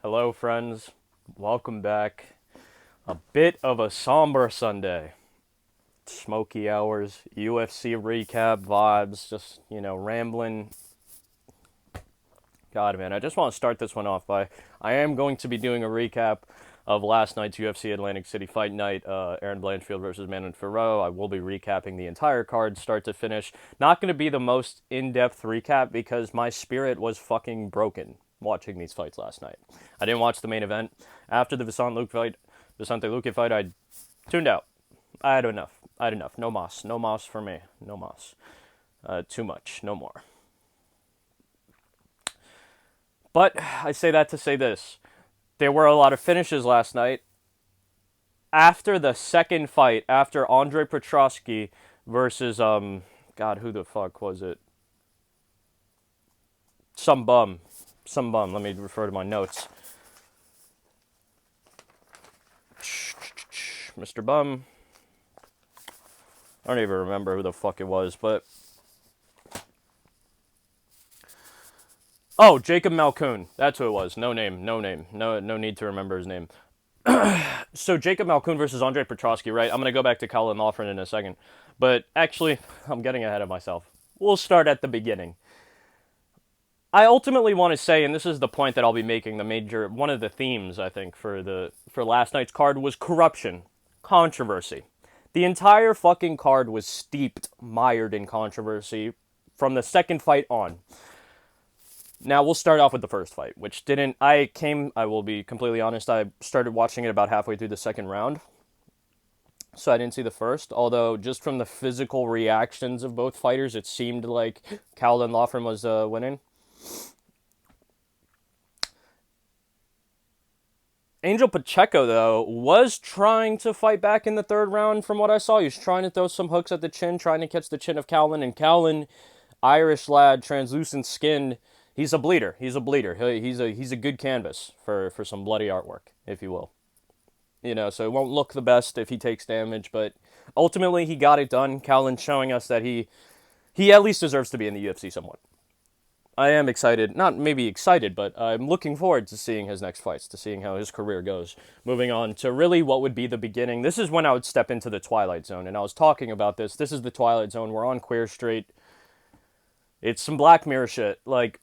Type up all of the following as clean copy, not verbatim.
Hello, friends. Welcome back. A bit of a somber Sunday. Smokey hours, UFC recap vibes, just, rambling. God, man, I just want to start this one off by I am going to be doing a recap of last night's UFC Atlantic City Fight Night, Aaron Blanchfield versus Fiorot. I will be recapping the entire card, start to finish. Not going to be the most in-depth recap because my spirit was fucking broken watching these fights last night. I didn't watch the main event. After the Vicente Luque fight, I tuned out. I had enough. No mas. No mas for me. No mas. Too much. No more. But I say that to say this. There were a lot of finishes last night. After the second fight, after Andre Petroski versus, God, who the fuck was it? Some bum. Let me refer to my notes. Mr. Bum. I don't even remember who the fuck it was, but... Oh, Jacob Malkoun. That's who it was. No name. No need to remember his name. So Jacob Malkoun versus Andre Petroski, right? I'm going to go back to Colin Lawford in a second. But actually, I'm getting ahead of myself. We'll start at the beginning. I ultimately want to say, and this is the point that I'll be making, one of the themes, I think, for last night's card was corruption, controversy. The entire fucking card was mired in controversy from the second fight on. Now, we'll start off with the first fight, which I will be completely honest, I started watching it about halfway through the second round, so I didn't see the first, although just from the physical reactions of both fighters, it seemed like Colin Lawford was winning. Angel Pacheco, though, was trying to fight back in the third round from what I saw. He was trying to throw some hooks at the chin, trying to catch the chin of Colin, and Colin, Irish lad, translucent skin, he's a bleeder. He's a good canvas for some bloody artwork, if you will. So it won't look the best if he takes damage, but ultimately he got it done. Colin showing us that he at least deserves to be in the UFC somewhat. I am excited, not maybe excited, but I'm looking forward to seeing his next fights, to seeing how his career goes. Moving on to really what would be the beginning. This is when I would step into the Twilight Zone, and I was talking about this. This is the Twilight Zone. We're on Queer Street. It's some Black Mirror shit. Like,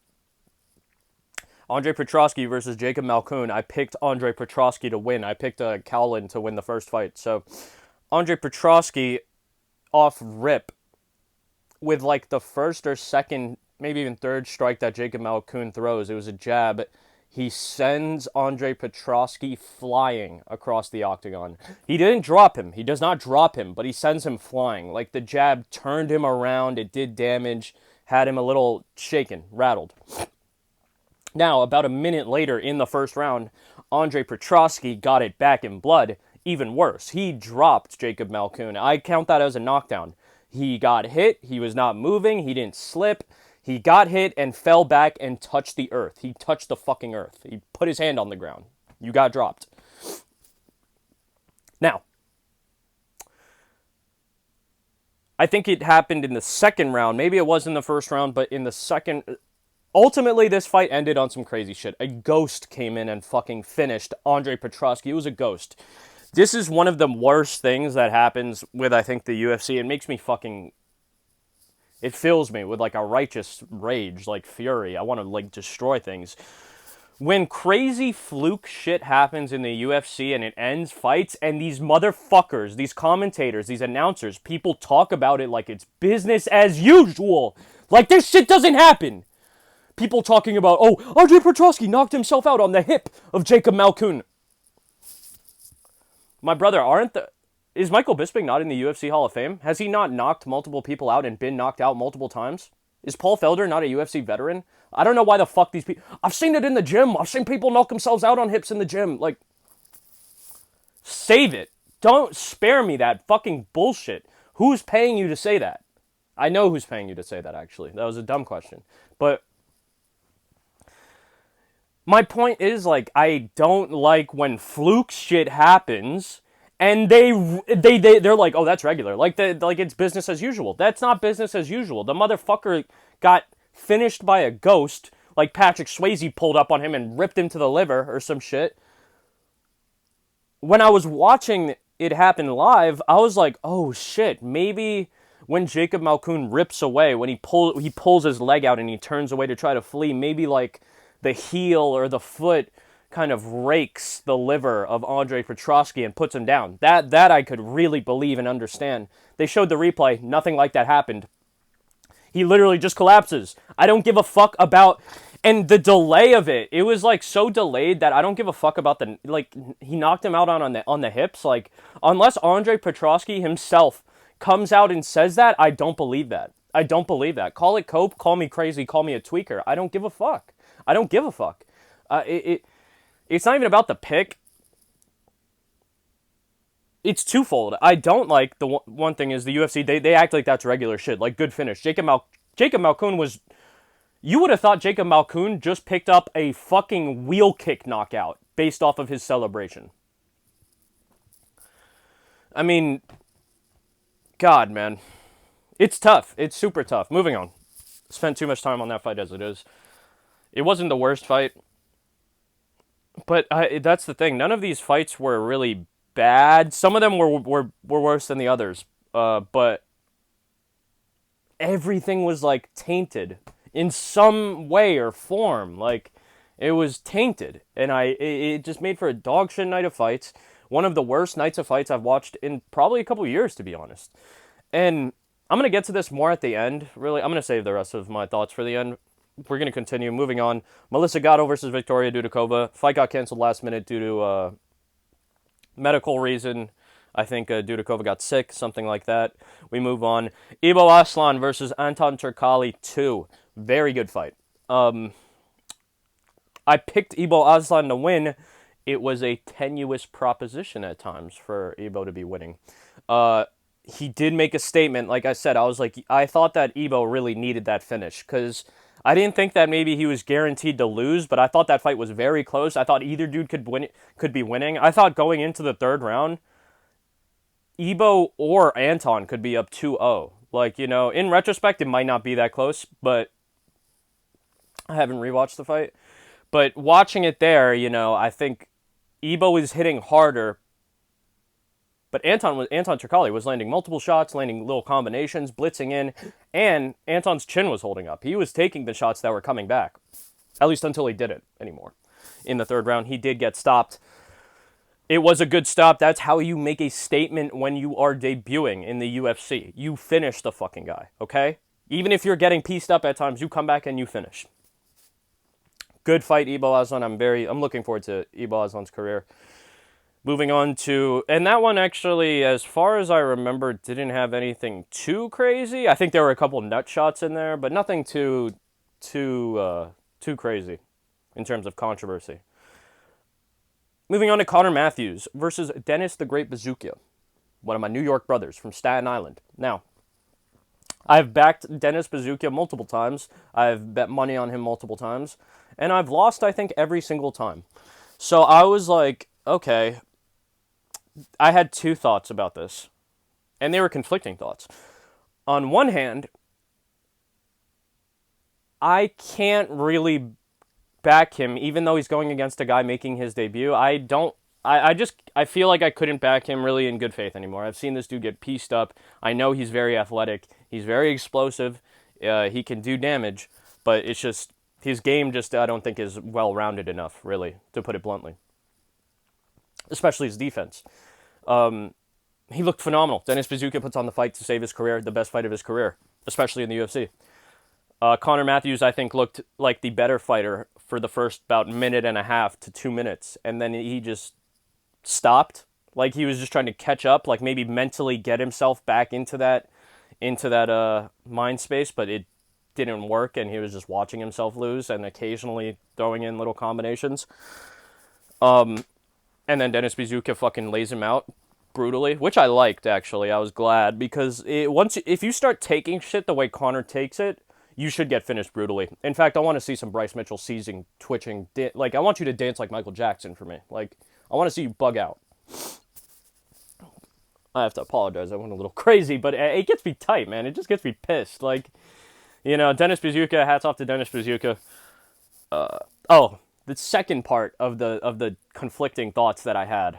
Andre Petroski versus Jacob Malkoun. I picked Andre Petroski to win. I picked Colin to win the first fight. So, Andre Petroski off rip with like the first or second, maybe even third strike that Jacob Malkoun throws. It was a jab. He sends Andre Petroski flying across the octagon. He didn't drop him. He does not drop him, but he sends him flying. Like the jab turned him around. It did damage. Had him a little shaken, rattled. Now, about a minute later in the first round, Andre Petroski got it back in blood. Even worse, he dropped Jacob Malkoun. I count that as a knockdown. He got hit. He was not moving. He didn't slip. He got hit and fell back and touched the earth. He touched the fucking earth. He put his hand on the ground. You got dropped. Now, I think it happened in the second round. Maybe it was in the first round, but in the second... Ultimately, this fight ended on some crazy shit. A ghost came in and fucking finished Andre Petroski. It was a ghost. This is one of the worst things that happens with, I think, the UFC. It makes me fucking... It fills me with, like, a righteous rage, like fury. I want to, like, destroy things. When crazy fluke shit happens in the UFC and it ends fights, and these motherfuckers, these commentators, these announcers, people talk about it like it's business as usual. Like, this shit doesn't happen. People talking about, oh, Andre Petroski knocked himself out on the hip of Jacob Malkoun. My brother, is Michael Bisping not in the UFC Hall of Fame? Has he not knocked multiple people out and been knocked out multiple times? Is Paul Felder not a UFC veteran? I don't know why the fuck these people... I've seen it in the gym. I've seen people knock themselves out on hips in the gym. Like, save it. Don't spare me that fucking bullshit. Who's paying you to say that? I know who's paying you to say that, actually. That was a dumb question. But... my point is, like, I don't like when fluke shit happens, and they're like, oh, that's regular. Like it's business as usual. That's not business as usual. The motherfucker got finished by a ghost. like Patrick Swayze pulled up on him and ripped him to the liver or some shit. When I was watching it happen live, I was like, oh shit, maybe when Jacob Malkoun rips away, when he pulls his leg out and he turns away to try to flee, maybe like the heel or the foot kind of rakes the liver of Andre Petroski and puts him down. That I could really believe and understand. They showed the replay, nothing like that happened. He literally just collapses. I don't give a fuck about... And the delay of it, it was like so delayed that I don't give a fuck about the... Like, he knocked him out on the hips. Like, unless Andre Petroski himself comes out and says that, I don't believe that. I don't believe that. Call it cope, call me crazy, call me a tweaker. I don't give a fuck. I don't give a fuck. It's not even about the pick. It's twofold. I don't like the one thing is the UFC, they act like that's regular shit. Like, good finish. Jacob Malkoun was... You would have thought Jacob Malkoun just picked up a fucking wheel kick knockout based off of his celebration. I mean, God, man. It's tough. It's super tough. Moving on. Spent too much time on that fight as it is. It wasn't the worst fight. But that's the thing. None of these fights were really bad. Some of them were worse than the others. But everything was, like, tainted in some way or form. Like, it was tainted. And it just made for a dog shit night of fights. One of the worst nights of fights I've watched in probably a couple years, to be honest. And I'm going to get to this more at the end. Really, I'm going to save the rest of my thoughts for the end. We're going to continue. Moving on. Melissa Gatto versus Victoria Dudikova. Fight got canceled last minute due to medical reason. I think Dudikova got sick, something like that. We move on. Ibo Aslan versus Anton Turkalj 2. Very good fight. I picked Ibo Aslan to win. It was a tenuous proposition at times for Ibo to be winning. He did make a statement. Like I said, I thought that Ibo really needed that finish because I didn't think that maybe he was guaranteed to lose, but I thought that fight was very close. I thought either dude could be winning. I thought going into the third round, Ibo or Anton could be up 2-0. Like, you know, in retrospect, it might not be that close, but I haven't rewatched the fight. But watching it there, you know, I think Ibo is hitting harder, but Anton Turkalj was landing multiple shots, landing little combinations, blitzing in, and Anton's chin was holding up. He was taking the shots that were coming back, at least until he didn't anymore. In the third round, he did get stopped. It was a good stop. That's how you make a statement when you are debuting in the UFC. You finish the fucking guy, okay? Even if you're getting pieced up at times, you come back and you finish. Good fight, Ibo Aslan. I'm looking forward to Ibo Aslan's career. Moving on to, and that one actually, as far as I remember, didn't have anything too crazy. I think there were a couple nut shots in there, but nothing too crazy in terms of controversy. Moving on to Connor Matthews versus Dennis the Great Bazooka, one of my New York brothers from Staten Island. Now, I've backed Dennis Bazooka multiple times. I've bet money on him multiple times. And I've lost, I think, every single time. So I was like, okay. I had two thoughts about this. And they were conflicting thoughts. On one hand, I can't really back him, even though he's going against a guy making his debut. I feel like I couldn't back him really in good faith anymore. I've seen this dude get pieced up. I know he's very athletic. He's very explosive. He can do damage, but it's just, his game just, I don't think is well-rounded enough, really, to put it bluntly. Especially his defense. He looked phenomenal. Dennis Bazooka puts on the fight to save his career, the best fight of his career, especially in the UFC. Connor Matthews, I think, looked like the better fighter for the first about minute and a half to 2 minutes, and then he just stopped. Like he was just trying to catch up, like maybe mentally get himself back into that mind space, but it didn't work, and he was just watching himself lose and occasionally throwing in little combinations. And then Dennis Bazooka fucking lays him out brutally, which I liked, actually. I was glad, because if you start taking shit the way Connor takes it, you should get finished brutally. In fact, I want to see some Bryce Mitchell seizing, twitching. I want you to dance like Michael Jackson for me. Like, I want to see you bug out. I have to apologize. I went a little crazy, but it gets me tight, man. It just gets me pissed. Like, you know, Dennis Bazooka, hats off to Dennis Bazooka. Oh, the second part of the conflicting thoughts that I had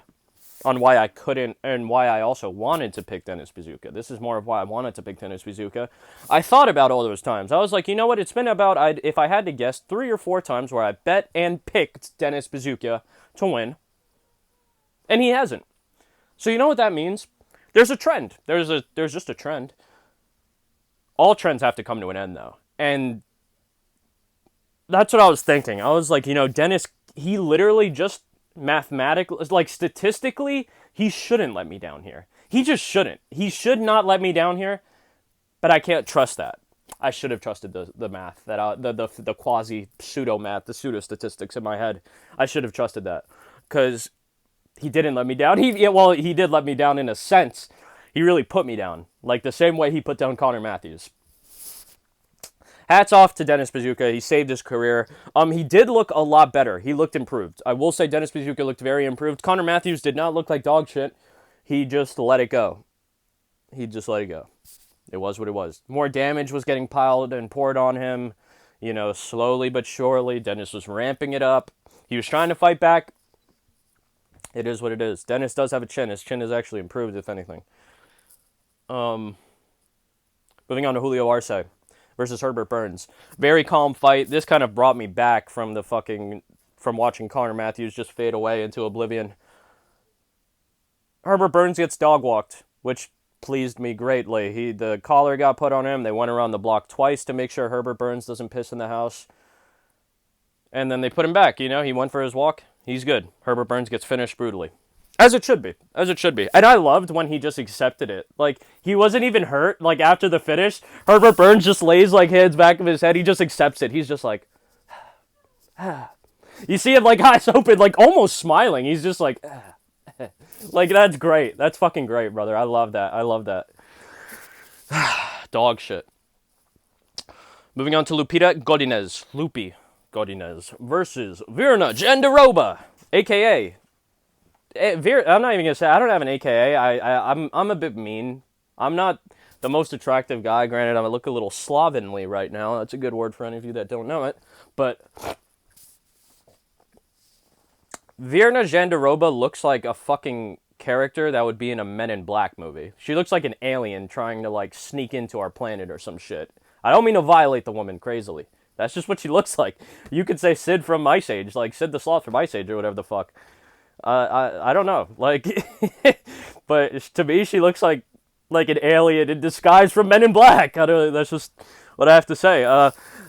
on why I couldn't and why I also wanted to pick Dennis Bazooka. This is more of why I wanted to pick Dennis Bazooka. I thought about all those times. I was like, you know what? It's been about, if I had to guess, 3 or 4 times where I bet and picked Dennis Bazooka to win, and he hasn't. So you know what that means? There's a trend. There's just a trend. All trends have to come to an end, though. And that's what I was thinking. I was like, Dennis, he literally just mathematically, like statistically, he shouldn't let me down here. He just shouldn't. He should not let me down here, but I can't trust that. I should have trusted the math, the quasi pseudo math, the pseudo statistics in my head. I should have trusted that, because he didn't let me down. He did let me down in a sense. He really put me down, like the same way he put down Connor Matthews. Hats off to Dennis Bazooka. He saved his career. He did look a lot better. He looked improved. I will say Dennis Bazooka looked very improved. Connor Matthews did not look like dog shit. He just let it go. It was what it was. More damage was getting piled and poured on him, slowly but surely. Dennis was ramping it up. He was trying to fight back. It is what it is. Dennis does have a chin. His chin has actually improved, if anything. Moving on to Julio Arce versus Herbert Burns. Very calm fight. This kind of brought me back from watching Connor Matthews just fade away into oblivion. Herbert Burns gets dog walked, which pleased me greatly. The collar got put on him. They went around the block twice to make sure Herbert Burns doesn't piss in the house. And then they put him back. He went for his walk. He's good. Herbert Burns gets finished brutally. As it should be. And I loved when he just accepted it. Like, he wasn't even hurt. Like, after the finish, Herbert Burns just lays, like, hands back of his head. He just accepts it. He's just like, You see him, like, eyes open, like, almost smiling. He's just like, Like, that's great. That's fucking great, brother. I love that. Dog shit. Moving on to Lupita Godinez. Lupi Godinez versus Virna Jandiroba, a.k.a. I'm not even gonna say I don't have an AKA. I'm a bit mean. I'm not the most attractive guy. Granted, I look a little slovenly right now. That's a good word for any of you that don't know it. But Virna Jandiroba looks like a fucking character that would be in a Men in Black movie. She looks like an alien trying to like sneak into our planet or some shit. I don't mean to violate the woman crazily. That's just what she looks like. You could say Sid from Ice Age, like Sid the Sloth from Ice Age or whatever the fuck. I don't know, like, but to me, she looks like an alien in disguise from Men in Black. That's just what I have to say.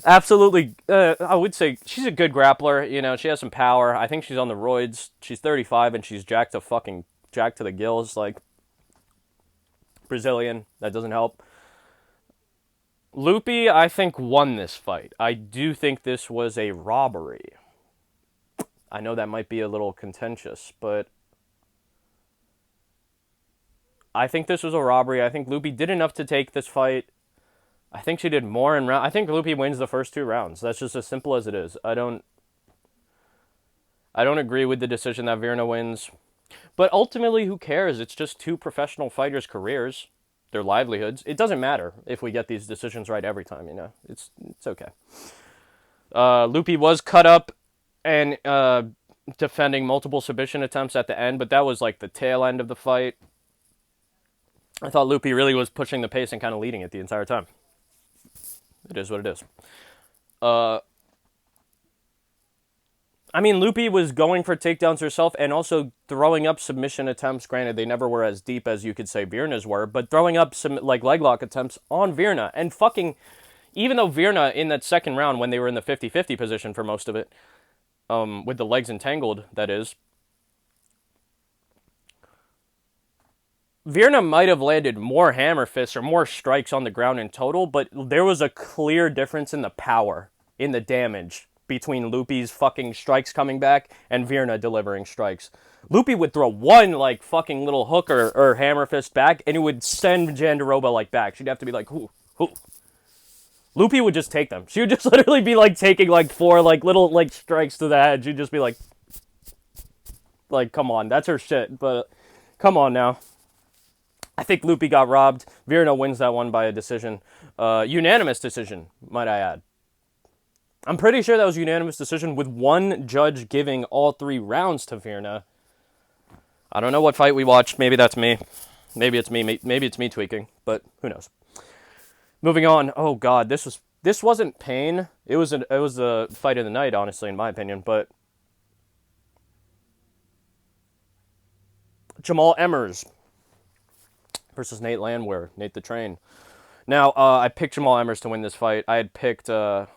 Absolutely, I would say she's a good grappler. She has some power. I think she's on the roids. She's 35 and she's jacked to the gills, like Brazilian. That doesn't help. Lupi, I think, won this fight. I do think this was a robbery. I know that might be a little contentious, but I think this was a robbery. I think Lupi did enough to take this fight. I think she did more in round. I think Lupi wins the first 2 rounds. That's just as simple as it is. I don't agree with the decision that Virna wins. But ultimately, who cares? It's just 2 professional fighters' careers, their livelihoods. It doesn't matter if we get these decisions right every time, It's okay. Lupi was cut up and defending multiple submission attempts at the end, but that was like the tail end of the fight. I thought Lupi really was pushing the pace and kind of leading it the entire time. It is what it is. Lupi was going for takedowns herself and also throwing up submission attempts. Granted, they never were as deep as you could say Virna's were, but throwing up some like leg lock attempts on Virna and fucking, even though Virna in that second round when they were in the 50-50 position for most of it, with the legs entangled, that is, Virna might have landed more hammer fists or more strikes on the ground in total, but there was a clear difference in the power, in the damage, between Lupi's fucking strikes coming back and Virna delivering strikes. Lupi would throw one, like, fucking little hook or hammer fist back, and it would send Jandiroba, like, back. She'd have to be like, whoo. Lupi would just take them. She would just literally be, like, taking, like, 4, like, little, like, strikes to the head. She'd just be like, come on, that's her shit, but come on now. I think Lupi got robbed. Virna wins that one by a decision. Unanimous decision, might I add. I'm pretty sure that was a unanimous decision with one judge giving all 3 rounds to Virna. I don't know what fight we watched. Maybe that's me. Maybe it's me. Maybe it's me tweaking, but who knows. Moving on. Oh God, this wasn't pain. It was a fight of the night, honestly, in my opinion. But Jamal Emmers versus Nate Landwehr, Nate the Train. Now, I picked Jamal Emmers to win this fight. I had picked Lupita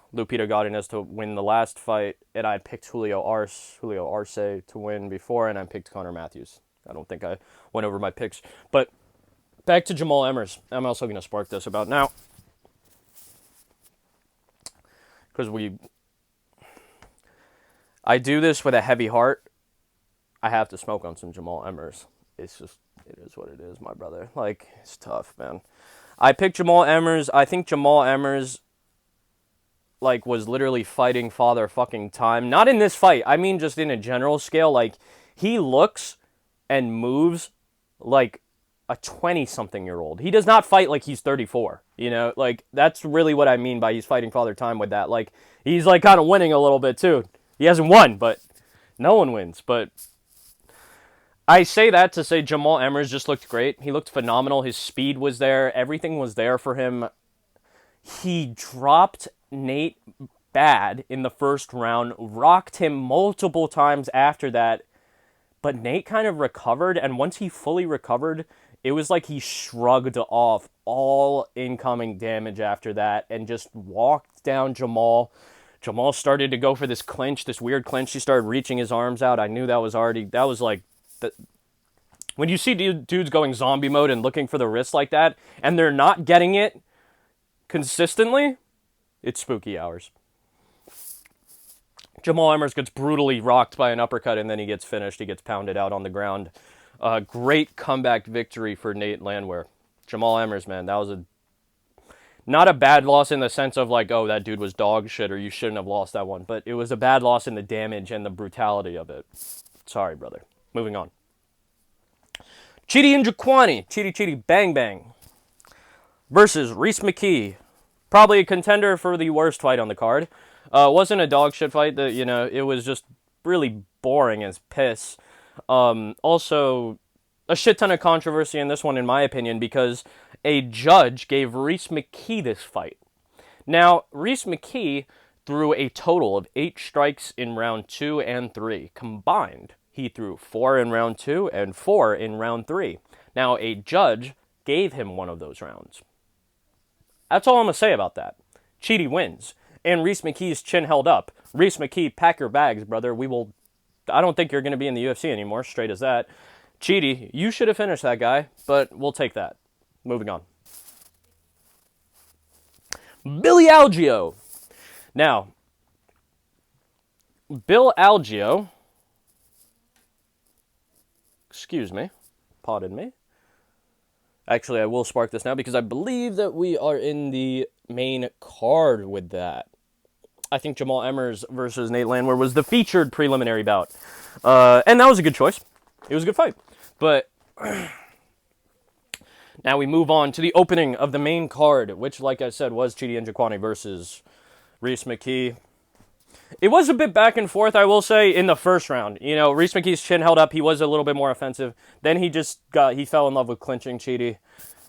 Godinez to win the last fight, and I had picked Julio Arce to win before, and I picked Connor Matthews. I don't think I went over my picks. But back to Jamal Emmers. I'm also going to spark this about now. Because I do this with a heavy heart. I have to smoke on some Jamal Emmers. It's just, it is what it is, my brother. Like, it's tough, man. I picked Jamal Emmers. I think Jamal Emmers, like, was literally fighting father fucking time. Not in this fight. I mean, just in a general scale. Like, he looks and moves like a 20-something-year-old. He does not fight like he's 34. You know, like, that's really what I mean by he's fighting father time with that. Like, he's, like, kind of winning a little bit, too. He hasn't won, but no one wins. But I say that to say Jamal Emmers just looked great. He looked phenomenal. His speed was there. Everything was there for him. He dropped Nate bad in the first round, rocked him multiple times after that, but Nate kind of recovered, and once he fully recovered, it was like he shrugged off all incoming damage after that and just walked down Jamal. Jamal started to go for this clinch, this weird clinch. He started reaching his arms out. I knew that was like, when you see dudes going zombie mode and looking for the wrist like that, and they're not getting it consistently, it's spooky hours. Jamal Emmers gets brutally rocked by an uppercut, and then he gets finished. He gets pounded out on the ground. Great comeback victory for Nate Landwehr. Jamal Emmers, man, that was not a bad loss in the sense of like, oh, that dude was dog shit or you shouldn't have lost that one. But it was a bad loss in the damage and the brutality of it. Sorry, brother. Moving on. Chidi Njokuani, Chidi Bang Bang, versus Reese McKee. Probably a contender for the worst fight on the card. Wasn't a dog shit fight. That, you know, it was just really boring as piss. Also, a shit ton of controversy in this one, in my opinion, because a judge gave Reese McKee this fight. Now, Reese McKee threw a total of 8 strikes in round 2 and 3 combined. He threw 4 in round 2 and 4 in round 3. Now, a judge gave him one of those rounds. That's all I'm going to say about that. Chidi wins. And Reese McKee's chin held up. Reese McKee, pack your bags, brother. I don't think you're going to be in the UFC anymore, straight as that. Chidi, you should have finished that guy, but we'll take that. Moving on. Billy Algeo. Now, Bill Algeo, excuse me, pardon me. Actually, I will spark this now because I believe that we are in the main card with that. I think Jamal Emmers versus Nate Landwehr was the featured preliminary bout. And that was a good choice. It was a good fight. But now we move on to the opening of the main card, which, like I said, was Chidi Njokuani versus Reese McKee. It was a bit back and forth, I will say, in the first round. You know, Reese McKee's chin held up. He was a little bit more offensive. Then he fell in love with clinching Chidi.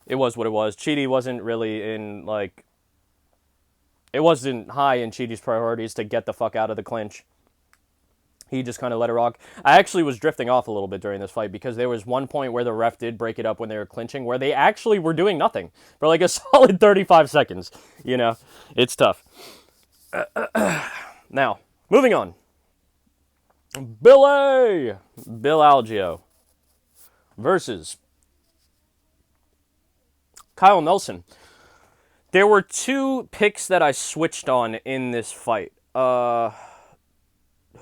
It was what it was. Chidi wasn't really it wasn't high in Chidi's priorities to get the fuck out of the clinch. He just kind of let it rock. I actually was drifting off a little bit during this fight because there was one point where the ref did break it up when they were clinching, where they actually were doing nothing for like a solid 35 seconds. You know, it's tough. Now, moving on. Bill Algeo versus Kyle Nelson. There were 2 picks that I switched on in this fight. Who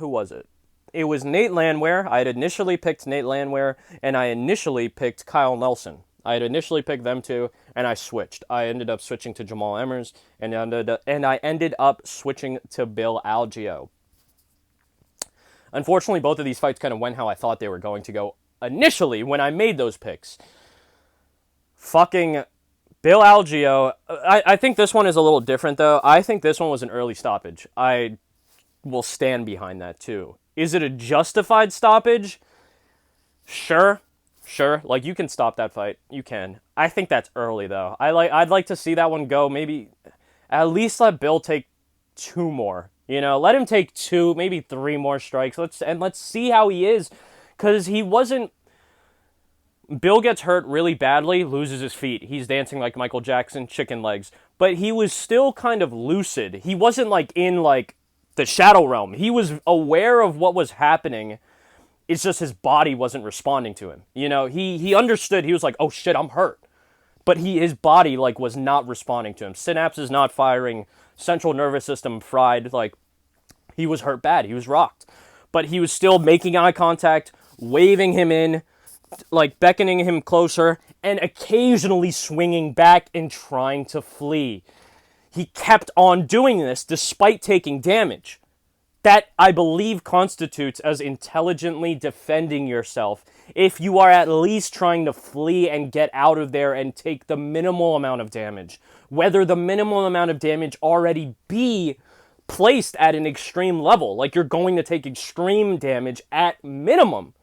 was it? It was Nate Landwehr. I had initially picked Nate Landwehr, and I initially picked Kyle Nelson. I had initially picked them 2, and I switched. I ended up switching to Jamal Emmers, and I ended up switching to Bill Algeo. Unfortunately, both of these fights kind of went how I thought they were going to go initially when I made those picks. Fucking Bill Algeo, I think this one is a little different, though. I think this one was an early stoppage. I will stand behind that, too. Is it a justified stoppage? Sure. Sure. Like, you can stop that fight. You can. I think that's early, though. I'd like to see that one go. Maybe at least let Bill take two more. You know, let him take two, maybe three more strikes. Let's see how he is. Because he wasn't... Bill gets hurt really badly, loses his feet. He's dancing like Michael Jackson, chicken legs. But he was still kind of lucid. He wasn't like in like the shadow realm. He was aware of what was happening. It's just his body wasn't responding to him. You know, he understood. He was like, oh shit, I'm hurt. But his body like was not responding to him. Synapses not firing, central nervous system fried. Like, he was hurt bad. He was rocked. But he was still making eye contact, waving him in, like beckoning him closer, and occasionally swinging back and trying to flee. He kept on doing this despite taking damage. That, I believe, constitutes as intelligently defending yourself if you are at least trying to flee and get out of there and take the minimal amount of damage. Whether the minimal amount of damage already be placed at an extreme level, like you're going to take extreme damage at minimum.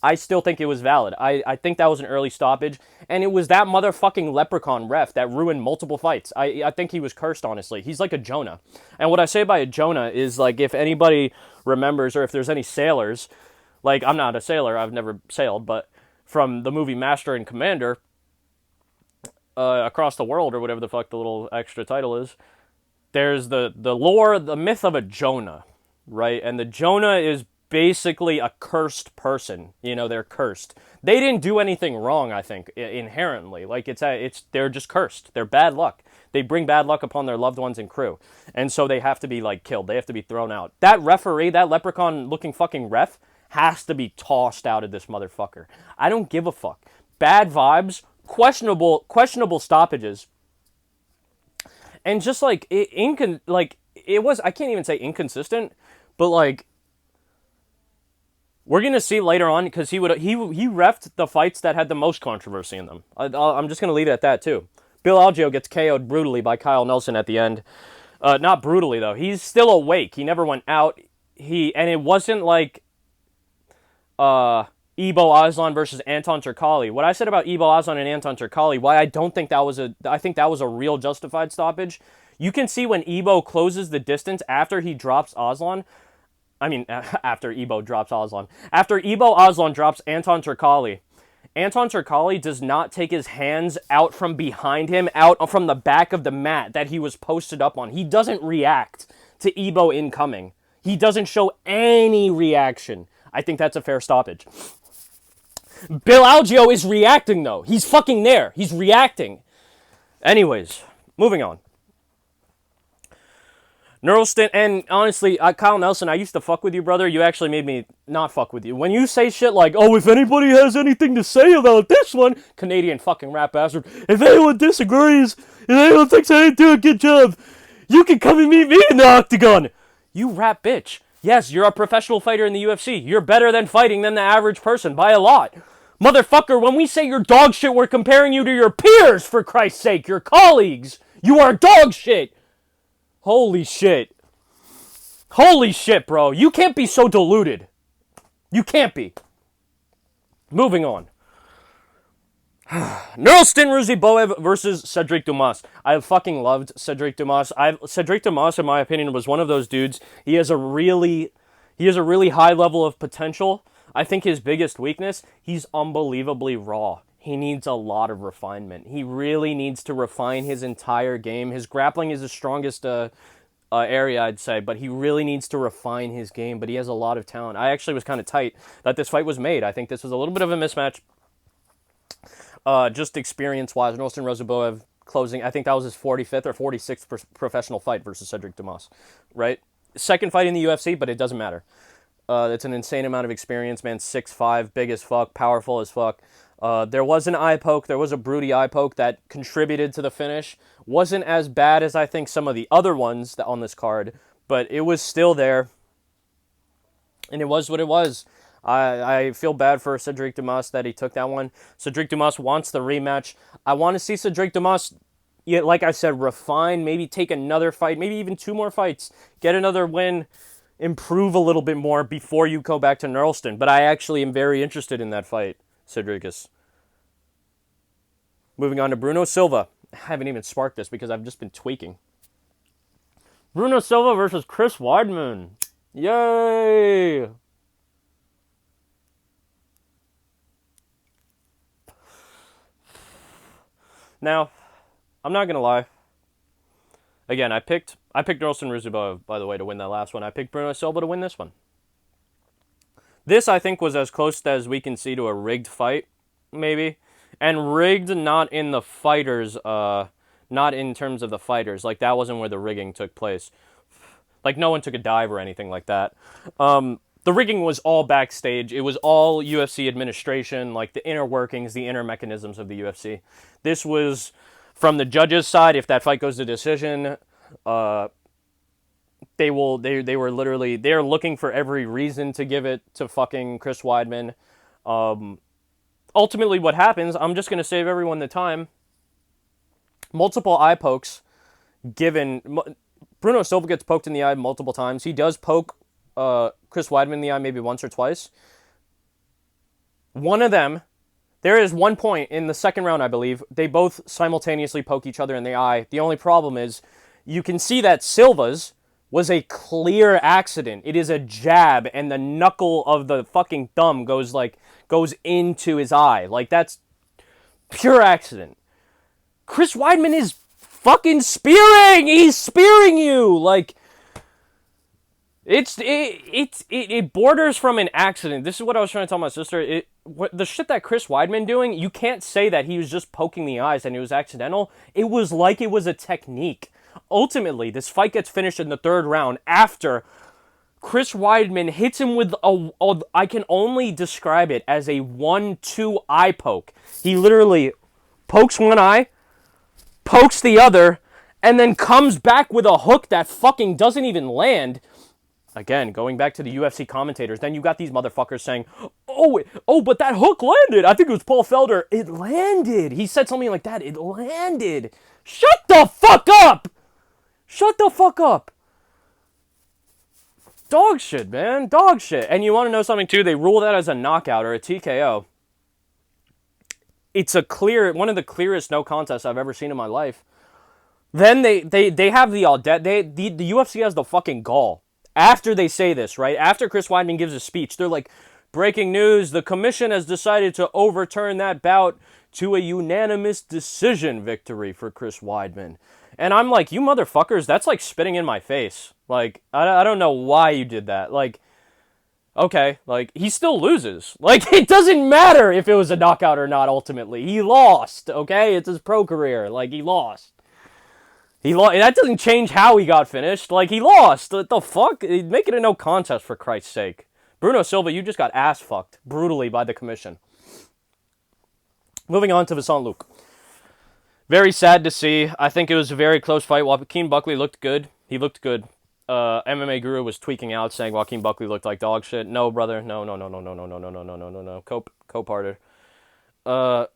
I still think it was valid. I think that was an early stoppage, and it was that motherfucking leprechaun ref that ruined multiple fights. I think he was cursed, honestly. He's like a Jonah. And what I say by a Jonah is, like, if anybody remembers, or if there's any sailors, like, I'm not a sailor, I've never sailed, but from the movie Master and Commander, Across the World, or whatever the fuck the little extra title is, there's the lore, the myth of a Jonah, right? And the Jonah is basically a cursed person. You know, they're cursed. They didn't do anything wrong, I think, inherently. Like, they're just cursed. They're bad luck. They bring bad luck upon their loved ones and crew. And so they have to be, like, killed. They have to be thrown out. That referee, that leprechaun-looking fucking ref, has to be tossed out of this motherfucker. I don't give a fuck. Bad vibes, questionable stoppages. And just, like, it was, I can't even say inconsistent, but, like, we're going to see later on, because he reffed the fights that had the most controversy in them. I'm just going to leave it at that, too. Bill Algeo gets KO'd brutally by Kyle Nelson at the end. Not brutally, though. He's still awake. He never went out. And it wasn't like Ibo Aslan versus Anton Turkalj. What I said about Ibo Aslan and Anton Turkalj, why I don't think that was I think that was a real justified stoppage. You can see when Ibo closes the distance after he drops Aslan. After Ibo drops Aslan. After Ibo Aslan drops Anton Turkalj, Anton Turkalj does not take his hands out from behind him, out from the back of the mat that he was posted up on. He doesn't react to Ibo incoming. He doesn't show any reaction. I think that's a fair stoppage. Bill Algeo is reacting, though. He's fucking there. He's reacting. Anyways, moving on. Neuralstin, and honestly, Kyle Nelson, I used to fuck with you, brother. You actually made me not fuck with you. When you say shit like, oh, if anybody has anything to say about this one, Canadian fucking rap bastard, if anyone disagrees, if anyone thinks I didn't do a good job, you can come and meet me in the octagon. You rap bitch. Yes, you're a professional fighter in the UFC. You're better than fighting than the average person by a lot. Motherfucker, when we say you're dog shit, we're comparing you to your peers, for Christ's sake, your colleagues. You are dog shit. Holy shit. Holy shit, bro. You can't be so deluded. You can't be. Moving on. Neuralstin Ruziboev versus Cedric Dumas. I fucking loved Cedric Dumas. Cedric Dumas, in my opinion, was one of those dudes. He has a really high level of potential. I think his biggest weakness, he's unbelievably raw. He needs a lot of refinement. He really needs to refine his entire game. His grappling is his strongest area, I'd say, but he really needs to refine his game, but he has a lot of talent. I actually was kind of tight that this fight was made. I think this was a little bit of a mismatch, just experience-wise. Neuralstin Ruziboev closing, I think that was his 45th or 46th professional fight versus Cedric Dumas, right? Second fight in the UFC, but it doesn't matter. It's an insane amount of experience, man. 6'5", big as fuck, powerful as fuck. There was an eye poke. There was a broody eye poke that contributed to the finish. Wasn't as bad as I think some of the other ones on this card, but it was still there. And it was what it was. I feel bad for Cedric Dumas that he took that one. Cedric Dumas wants the rematch. I want to see Cedric Dumas, yeah, like I said, refine, maybe take another fight, maybe even 2 more fights, get another win, improve a little bit more before you go back to Nurlston. But I actually am very interested in that fight, Cedricus. Moving on to Bruno Silva. I haven't even sparked this because I've just been tweaking. Bruno Silva versus Chris Weidman. Yay! Now, I'm not gonna lie. Again, I picked Nurlston Rizubov, by the way, to win that last one. I picked Bruno Silva to win this one. This, I think, was as close as we can see to a rigged fight, maybe. And rigged not in the fighters, not in terms of the fighters. Like, that wasn't where the rigging took place. Like, no one took a dive or anything like that. The rigging was all backstage. It was all UFC administration, like the inner workings, the inner mechanisms of the UFC. This was from the judges' side. If that fight goes to decision, they were literally, they're looking for every reason to give it to fucking Chris Weidman. Ultimately, what happens, I'm just going to save everyone the time. Multiple eye pokes given. Bruno Silva gets poked in the eye multiple times. He does poke Chris Weidman in the eye maybe once or twice. One of them, there is one point in the second round, I believe, they both simultaneously poke each other in the eye. The only problem is you can see that Silva's was a clear accident. It is a jab, and the knuckle of the fucking thumb goes into his eye. Like, that's pure accident. Chris Weidman is fucking spearing! He's spearing you! Like, it borders from an accident. This is what I was trying to tell my sister. The shit that Chris Weidman doing, you can't say that he was just poking the eyes and it was accidental. It was like it was a technique. Ultimately, this fight gets finished in the third round after Chris Weidman hits him with I can only describe it as a 1-2 eye poke. He literally pokes one eye, pokes the other, and then comes back with a hook that fucking doesn't even land. Again, going back to the UFC commentators, then you got these motherfuckers saying, but that hook landed. I think it was Paul Felder. It landed. He said something like that. It landed. Shut the fuck up. Shut the fuck up. Dog shit, man. Dog shit. And you want to know something, too? They rule that as a knockout or a TKO. It's one of the clearest no contests I've ever seen in my life. Then they have the audacity. The UFC has the fucking gall. After they say this, right? After Chris Weidman gives a speech, they're like, breaking news, the commission has decided to overturn that bout to a unanimous decision victory for Chris Weidman. And I'm like, you motherfuckers, that's like spitting in my face. Like, I don't know why you did that. Like, okay, like, he still loses. Like, it doesn't matter if it was a knockout or not, ultimately. He lost, okay? It's his pro career. Like, he lost. That doesn't change how he got finished. Like, he lost. What the fuck? Make it a no contest, for Christ's sake. Bruno Silva, you just got ass fucked brutally by the commission. Moving on to Vincent Luque. Very sad to see. I think it was a very close fight. Joaquin Buckley looked good. He looked good. MMA Guru was tweaking out, saying Joaquin Buckley looked like dog shit. No, brother. No. Cope harder. Vincent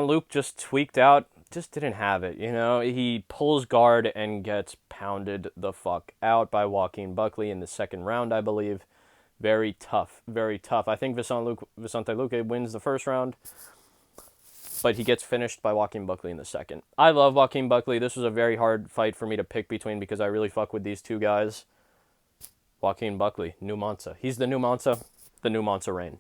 Luque just tweaked out. Just didn't have it, you know. He pulls guard and gets pounded the fuck out by Joaquin Buckley in the second round, I believe. Very tough, very tough. I think Vicente Luque wins the first round, but he gets finished by Joaquin Buckley in the second. I love Joaquin Buckley. This was a very hard fight for me to pick between because I really fuck with these two guys. Joaquin Buckley, new Monza. He's the new Monza, the new Monza reign.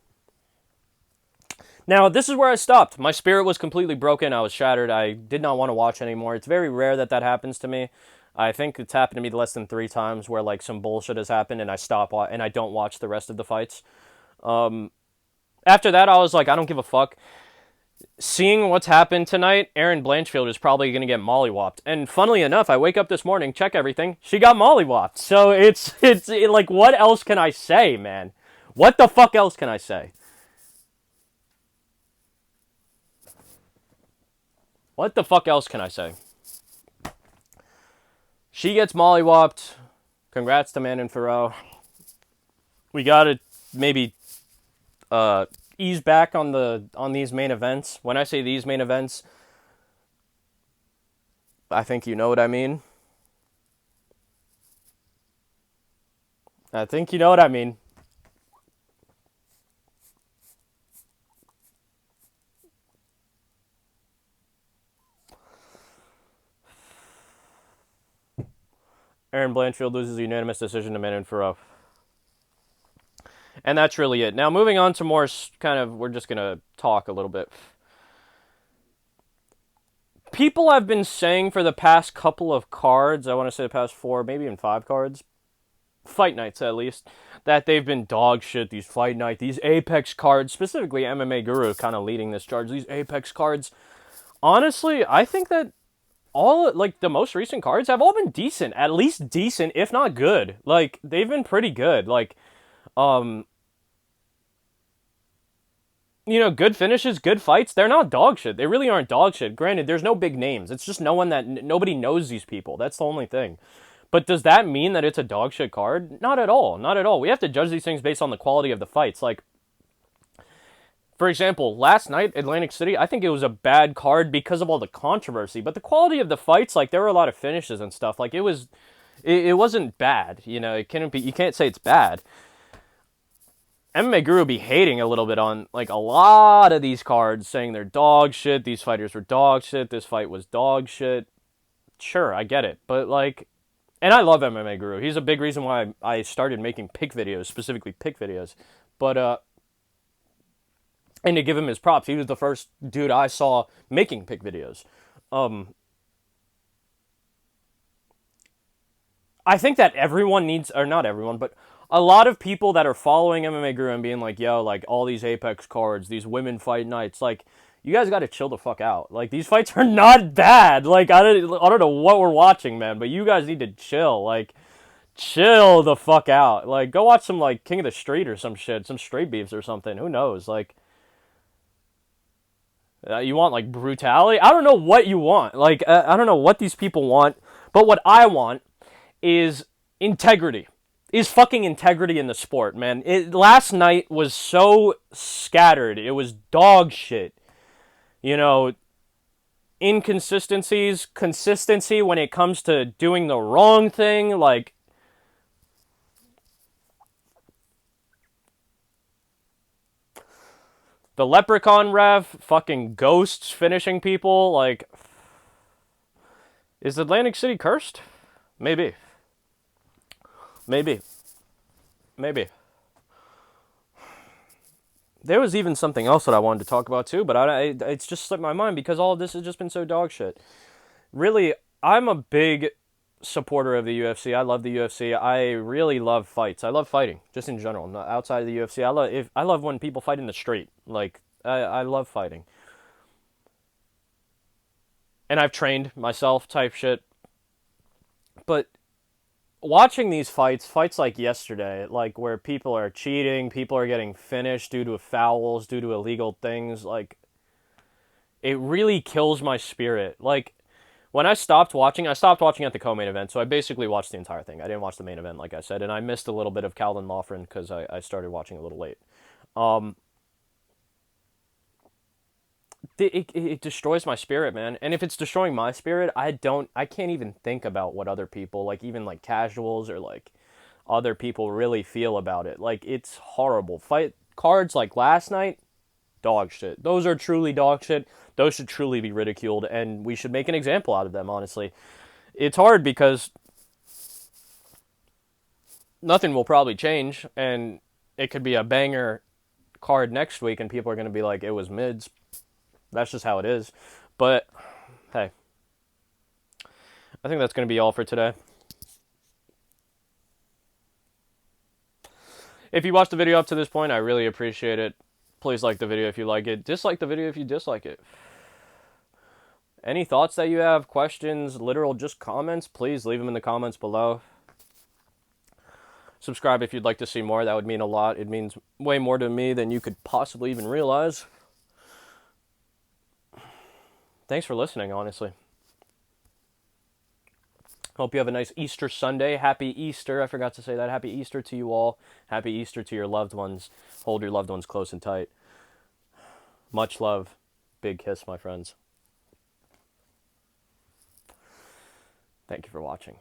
Now, this is where I stopped. My spirit was completely broken. I was shattered. I did not want to watch anymore. It's very rare that happens to me. I think it's happened to me less than 3 times where, like, some bullshit has happened and I stop and I don't watch the rest of the fights. After that, I was like, I don't give a fuck. Seeing what's happened tonight, Erin Blanchfield is probably going to get mollywopped. And funnily enough, I wake up this morning, check everything, she got mollywopped. So it's like, what else can I say, man? What the fuck else can I say? What the fuck else can I say? She gets mollywopped. Congrats to Manon Fiorot. We got maybe ease back on these main events. When I say these main events, I think you know what I mean. I think you know what I mean. Aaron Blanchfield loses a unanimous decision to Manon Farrow. And that's really it. Now, moving on to more kind of, we're just going to talk a little bit. People have been saying for the past couple of cards, I want to say the past 4, maybe even 5 cards, fight nights at least, that they've been dog shit, these fight night, these Apex cards, specifically MMA Guru kind of leading this charge, these Apex cards. Honestly, I think that all, like, the most recent cards have all been decent, at least decent, if not good. Like, they've been pretty good. Like, good finishes, good fights. They're not dog shit. They really aren't dog shit. Granted, there's no big names. It's just nobody knows these people. That's the only thing. But does that mean that it's a dog shit card? Not at all. Not at all. We have to judge these things based on the quality of the fights. Like, for example, last night, Atlantic City, I think it was a bad card because of all the controversy. But the quality of the fights, like, there were a lot of finishes and stuff. Like, it wasn't bad. You can't say it's bad. MMA Guru be hating a little bit on, like, a lot of these cards, saying they're dog shit, these fighters were dog shit, this fight was dog shit. Sure, I get it. But, like, and I love MMA Guru. He's a big reason why I started making pick videos, specifically pick videos. But, and to give him his props, he was the first dude I saw making pick videos. I think that everyone needs, or not everyone, but a lot of people that are following MMA Guru and being like, yo, like, all these Apex cards, these women fight nights, like, you guys got to chill the fuck out. Like, these fights are not bad. Like, I don't know what we're watching, man, but you guys need to chill. Like, chill the fuck out. Like, go watch some, like, King of the Street or some shit, some straight beefs or something. Who knows? Like, you want, like, brutality? I don't know what you want. Like, I don't know what these people want, but what I want is integrity. Is fucking integrity in the sport, man. Last night was so scattered. It was dog shit. Inconsistencies, consistency when it comes to doing the wrong thing, like, the Leprechaun ref, fucking ghosts finishing people, like, is Atlantic City cursed? Maybe. Maybe. There was even something else that I wanted to talk about too, but it's just slipped my mind because all of this has just been so dog shit. Really, I'm a big supporter of the UFC. I love the UFC. I really love fights. I love fighting, just in general. Not outside of the UFC, I love when people fight in the street. Like, I love fighting. And I've trained myself type shit. But watching these fights like yesterday, like, where people are cheating, people are getting finished due to fouls, due to illegal things, like, it really kills my spirit. Like, when I stopped watching at the co-main event, so I basically watched the entire thing. I didn't watch the main event, like I said, and I missed a little bit of Calvin Loughran because I started watching a little late. It destroys my spirit, man. And if it's destroying my spirit, I can't even think about what other people, like, even, like, casuals or, like, other people really feel about it. Like, it's horrible. Fight cards like last night, dog shit. Those are truly dog shit. Those should truly be ridiculed, and we should make an example out of them, honestly. It's hard because nothing will probably change, and it could be a banger card next week, and people are going to be like, it was mids. That's just how it is. But, hey, I think that's going to be all for today. If you watched the video up to this point, I really appreciate it. Please like the video if you like it. Dislike the video if you dislike it. Any thoughts that you have, questions, literal just comments, please leave them in the comments below. Subscribe if you'd like to see more. That would mean a lot. It means way more to me than you could possibly even realize. Thanks for listening, honestly. Hope you have a nice Easter Sunday. Happy Easter. I forgot to say that. Happy Easter to you all. Happy Easter to your loved ones. Hold your loved ones close and tight. Much love. Big kiss, my friends. Thank you for watching.